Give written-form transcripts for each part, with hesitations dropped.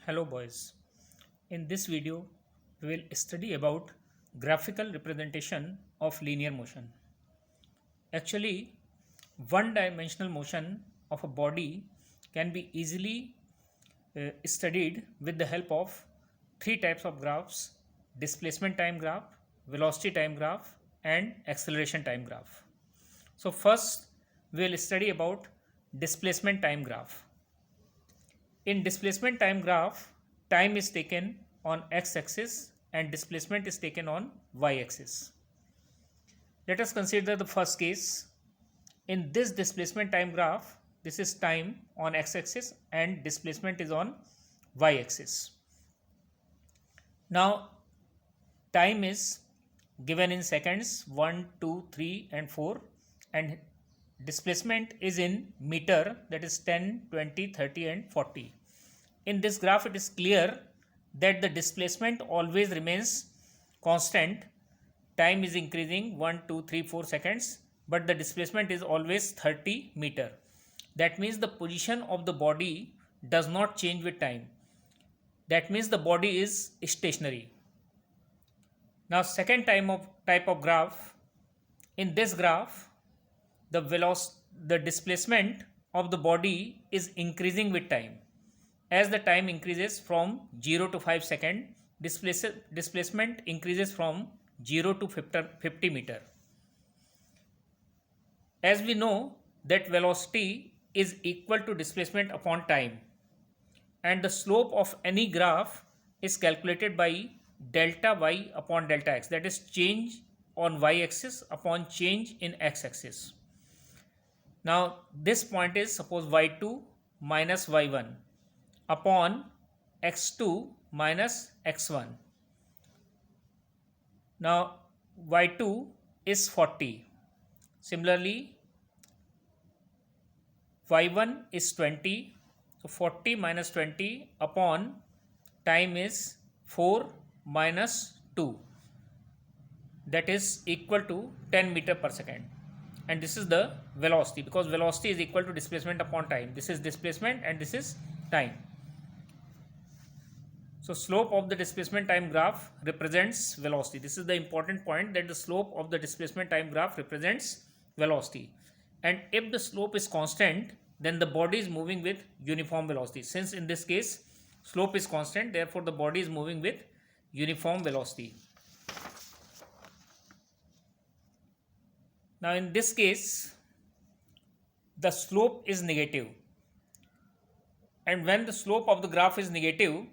Hello boys. In this video, we will study about graphical representation of linear motion. Actually, one-dimensional motion of a body can be easily studied with the help of three types of graphs: displacement time graph, velocity time graph, and acceleration time graph. So first, we will study about displacement time graph. In displacement time graph, time is taken on x-axis and displacement is taken on y-axis. Let us consider the first case. In this displacement time graph, this is time on x-axis and displacement is on y-axis. Now, time is given in seconds 1, 2, 3 and 4, and displacement is in meter, that is 10, 20, 30 and 40. In this graph, it is clear that the displacement always remains constant. Time is increasing 1, 2, 3, 4 seconds, but the displacement is always 30 meter. That means the position of the body does not change with time. That means the body is stationary. Now, second type of graph. In this graph, the displacement of the body is increasing with time. As the time increases from 0 to 5 seconds, displacement increases from 0 to 50 meter. As we know that velocity is equal to displacement upon time, and the slope of any graph is calculated by delta y upon delta x, that is change on y-axis upon change in x-axis. Now this point is suppose y2 minus y1 upon x2 minus x1. Now y2 is 40. Similarly, y1 is 20. So 40 minus 20 upon time is 4 minus 2. That is equal to 10 meter per second. And this is the velocity, because velocity is equal to displacement upon time. This is displacement and this is time. So slope of the displacement time graph represents velocity. This is the important point, that the slope of the displacement time graph represents velocity. And if the slope is constant, then the body is moving with uniform velocity. Since in this case slope is constant, therefore the body is moving with uniform velocity. Now in this case, the slope is negative. And when the slope of the graph is negative,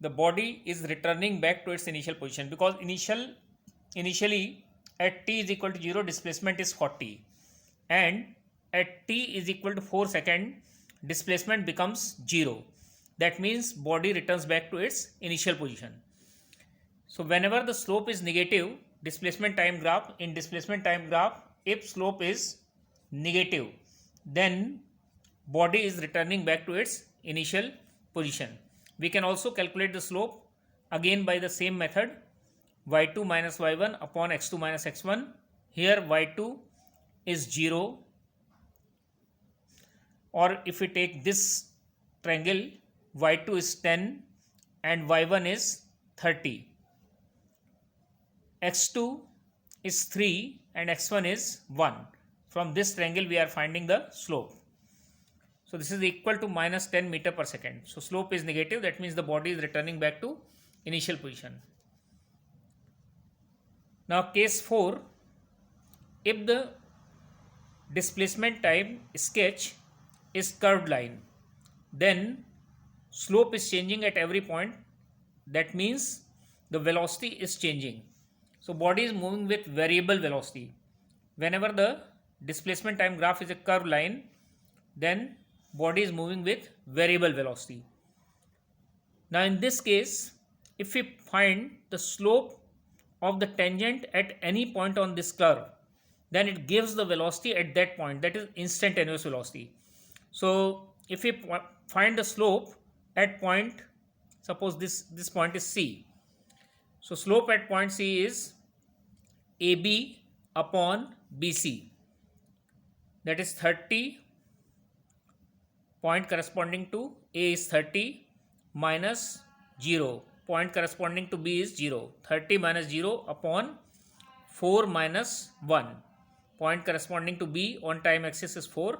the body is returning back to its initial position, because initially at t is equal to 0, displacement is 40, and at t is equal to 4 seconds, displacement becomes 0. That means body returns back to its initial position. So whenever the slope is negative, displacement time graph, if slope is negative, then body is returning back to its initial position. We can also calculate the slope again by the same method, y2 minus y1 upon x2 minus x1. Here y2 is 0, or if we take this triangle, y2 is 10 and y1 is 30. x2 is 3 and x1 is 1. From this triangle we are finding the slope. So this is equal to minus 10 meter per second. So slope is negative, that means the body is returning back to initial position. Now case 4, if the displacement time sketch is curved line, then slope is changing at every point. That means the velocity is changing. So body is moving with variable velocity. Whenever the displacement time graph is a curved line, then body is moving with variable velocity. Now in this case, if we find the slope of the tangent at any point on this curve, then it gives the velocity at that point, that is instantaneous velocity. So if we find the slope at point, suppose this point is C. So slope at point C is AB upon BC, that is 30. Point corresponding to A is 30 minus 0. Point corresponding to B is 0. 30 minus 0 upon 4 minus 1. Point corresponding to B on time axis is 4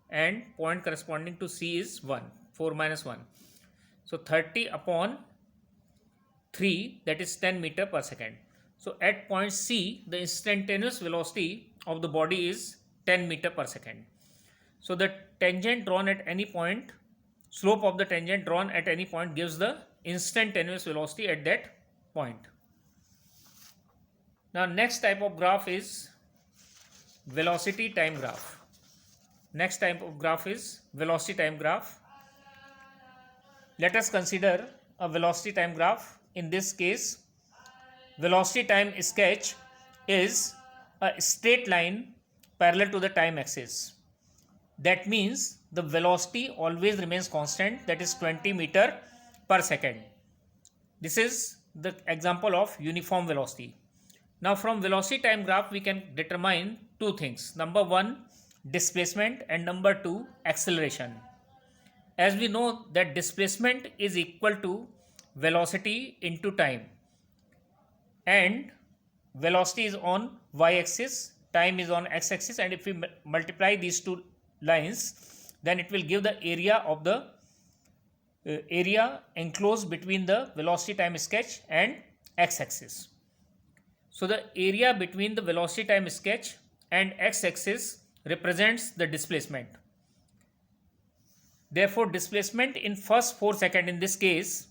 and point corresponding to C is 1. 4 minus 1. So 30 upon 3, that is 10 meter per second. So at point C, the instantaneous velocity of the body is 10 meter per second. So the tangent drawn at any point, slope of the tangent drawn at any point gives the instantaneous velocity at that point. Now next type of graph is velocity time graph. Next type of graph is velocity time graph. Let us consider a velocity time graph. In this case, velocity time sketch is a straight line parallel to the time axis. That means the velocity always remains constant, that is 20 meter per second. This is the example of uniform velocity. Now from velocity time graph we can determine two things. Number one, displacement, and number two, acceleration. As we know that displacement is equal to velocity into time, and velocity is on y-axis, time is on x-axis, and if we multiply these two lines, then it will give the area of the area enclosed between the velocity time sketch and x-axis. So the area between the velocity time sketch and x-axis represents the displacement. Therefore displacement in first 4 seconds in this case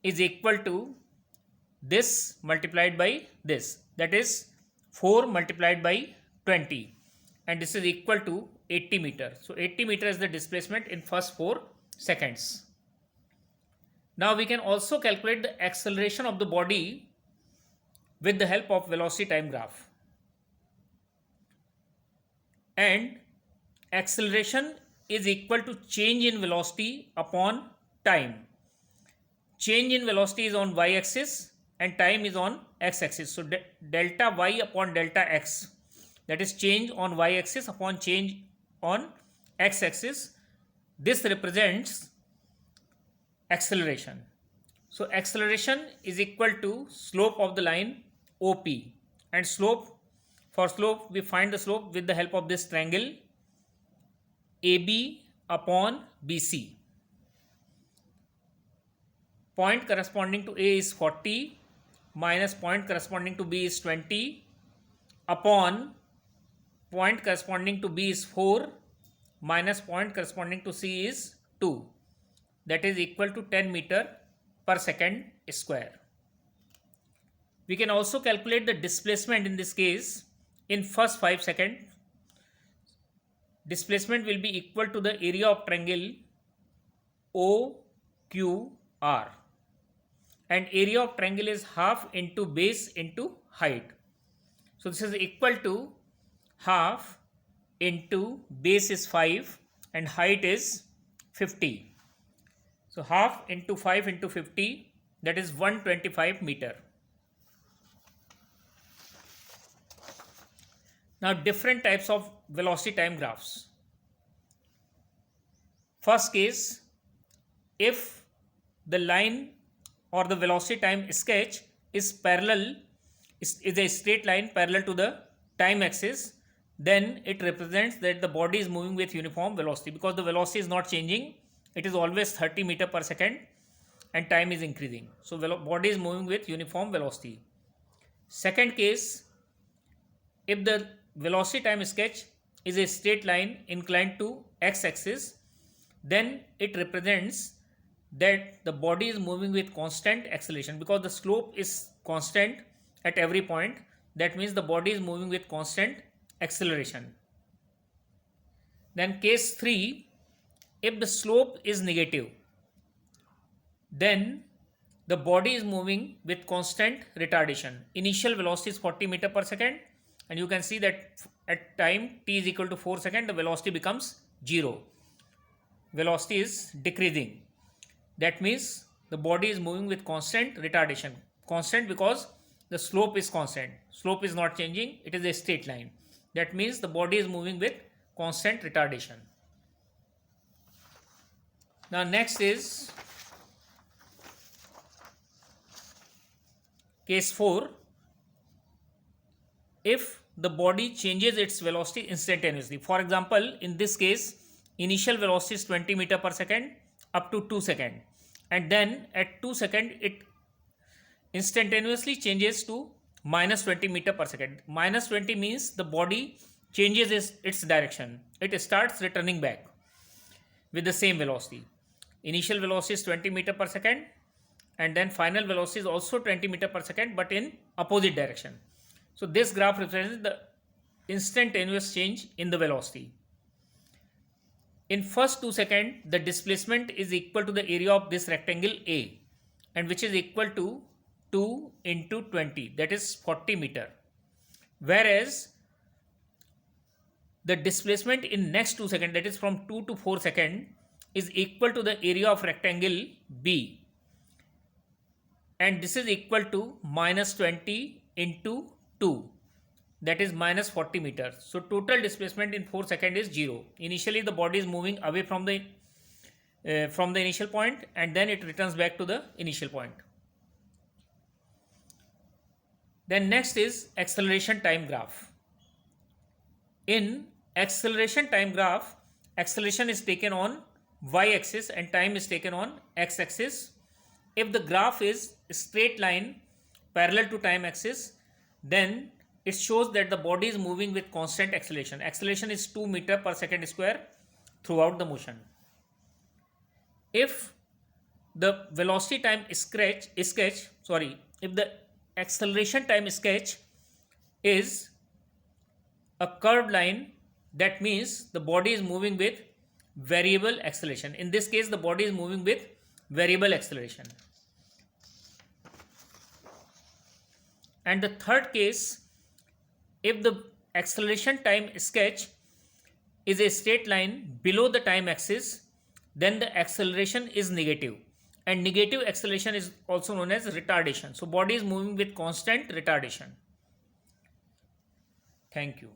is equal to this multiplied by this, that is 4 multiplied by 20, and this is equal to 80 meter. So 80 meter is the displacement in first 4 seconds. Now we can also calculate the acceleration of the body with the help of velocity time graph. And acceleration is equal to change in velocity upon time. Change in velocity is on y-axis and time is on x-axis. So delta y upon delta x, that is change on y-axis upon change on x-axis, this represents acceleration. So acceleration is equal to slope of the line OP, and for slope we find the slope with the help of this triangle AB upon BC. Point corresponding to A is 40 minus point corresponding to B is 20 upon point corresponding to B is 4 minus point corresponding to C is 2, that is equal to 10 meter per second square. We can also calculate the displacement in this case in first 5 seconds. Displacement will be equal to the area of triangle OQR, and area of triangle is half into base into height. So this is equal to half into base is 5 and height is 50. So half into 5 into 50, that is 125 meter. Now different types of velocity time graphs. First case, if the line or the velocity time sketch is parallel, is a straight line parallel to the time axis, then it represents that the body is moving with uniform velocity, because the velocity is not changing, it is always 30 meter per second and time is increasing. So body is moving with uniform velocity. Second case, if the velocity time sketch is a straight line inclined to x-axis, then it represents that the body is moving with constant acceleration, because the slope is constant at every point. That means the body is moving with constant acceleration. Then case 3, if the slope is negative, then the body is moving with constant retardation. Initial velocity is 40 meter per second, and you can see that at time t is equal to 4 seconds, the velocity becomes 0. Velocity is decreasing. That means the body is moving with constant retardation. Constant because the slope is constant. Slope is not changing, it is a straight line. That means the body is moving with constant retardation. Now next is case 4, if the body changes its velocity instantaneously. For example, in this case, initial velocity is 20 meter per second up to 2 seconds, and then at 2 seconds it instantaneously changes to minus 20 meter per second. Minus 20 means the body changes its direction. It starts returning back with the same velocity. Initial velocity is 20 meter per second, and then final velocity is also 20 meter per second, but in opposite direction. So this graph represents the instantaneous change in the velocity. In first 2 seconds, the displacement is equal to the area of this rectangle A, and which is equal to 2 into 20, that is 40 meter. Whereas the displacement in next 2 seconds, that is from 2 to 4 seconds, is equal to the area of rectangle B, and this is equal to minus 20 into 2, that is minus 40 meters. So total displacement in 4 seconds is 0. Initially the body is moving away from the initial point, and then it returns back to the initial point. Then next is acceleration time graph. In acceleration time graph, acceleration is taken on y-axis and time is taken on x-axis. If the graph is a straight line parallel to time axis, then it shows that the body is moving with constant acceleration. Acceleration is 2 meter per second square throughout the motion. If the velocity time sketch, if the acceleration time sketch is a curved line, that means the body is moving with variable acceleration. In this case, the body is moving with variable acceleration. And the third case, if the acceleration time sketch is a straight line below the time axis, then the acceleration is negative, and negative acceleration is also known as retardation. So body is moving with constant retardation. Thank you.